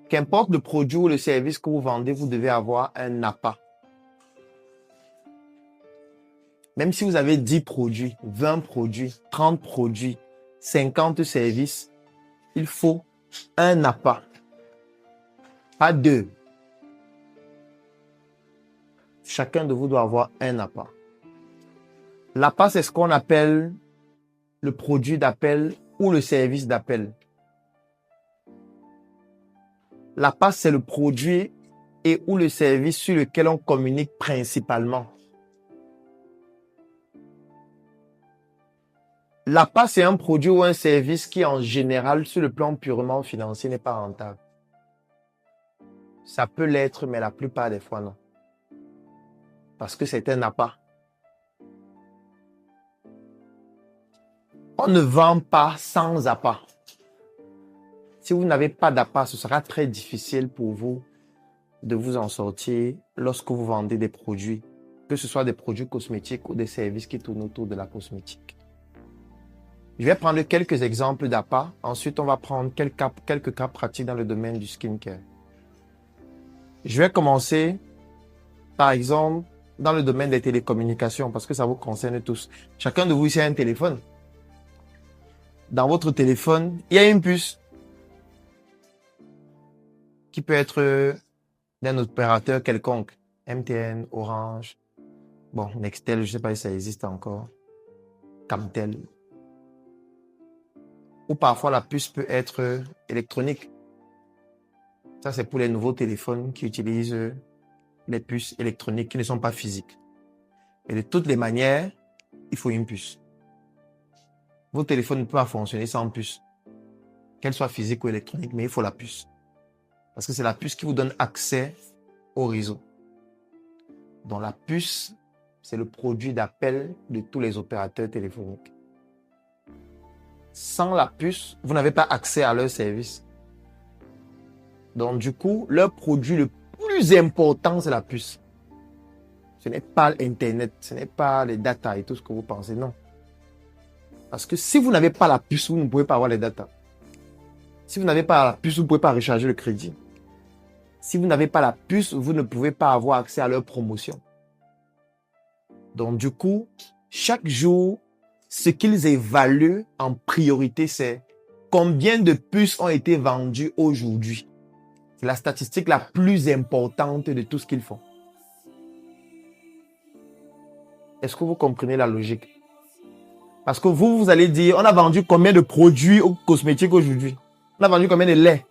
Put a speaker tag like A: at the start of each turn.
A: Qu'importe le produit ou le service que vous vendez, vous devez avoir un appât. Même si vous avez 10 produits, 20 produits, 30 produits, 50 services, il faut un appât. Pas deux. Chacun de vous doit avoir un appât. L'appât, c'est ce qu'on appelle le produit d'appel ou le service d'appel. L'appât, c'est le produit et ou le service sur lequel on communique principalement. L'appât, c'est un produit ou un service qui, en général, sur le plan purement financier, n'est pas rentable. Ça peut l'être, mais la plupart des fois, non. Parce que c'est un appât. On ne vend pas sans appât. Si vous n'avez pas d'appât, ce sera très difficile pour vous de vous en sortir lorsque vous vendez des produits, que ce soit des produits cosmétiques ou des services qui tournent autour de la cosmétique. Je vais prendre quelques exemples d'appât. Ensuite, on va prendre quelques cas pratiques dans le domaine du skincare. Je vais commencer, par exemple, dans le domaine des télécommunications, parce que ça vous concerne tous. Chacun de vous ici a un téléphone. Dans votre téléphone, il y a une puce qui peut être d'un opérateur quelconque. MTN, Orange, bon, Nextel, je ne sais pas si ça existe encore. Camtel. Ou parfois la puce peut être électronique. Ça, c'est pour les nouveaux téléphones qui utilisent les puces électroniques qui ne sont pas physiques. Et de toutes les manières, il faut une puce. Vos téléphones ne peuvent pas fonctionner sans puce. Qu'elle soit physique ou électronique, mais il faut la puce. Parce que c'est la puce qui vous donne accès au réseau. Donc la puce, c'est le produit d'appel de tous les opérateurs téléphoniques. Sans la puce, vous n'avez pas accès à leur service. Donc du coup, leur produit le plus important, c'est la puce. Ce n'est pas Internet, ce n'est pas les data et tout ce que vous pensez, non. Parce que si vous n'avez pas la puce, vous ne pouvez pas avoir les data. Si vous n'avez pas la puce, vous ne pouvez pas recharger le crédit. Si vous n'avez pas la puce, vous ne pouvez pas avoir accès à leur promotion. Donc du coup, chaque jour, ce qu'ils évaluent en priorité, c'est combien de puces ont été vendues aujourd'hui. C'est la statistique la plus importante de tout ce qu'ils font. Est-ce que vous comprenez la logique? Parce que vous allez dire, on a vendu combien de produits cosmétiques aujourd'hui? On a vendu combien de lait?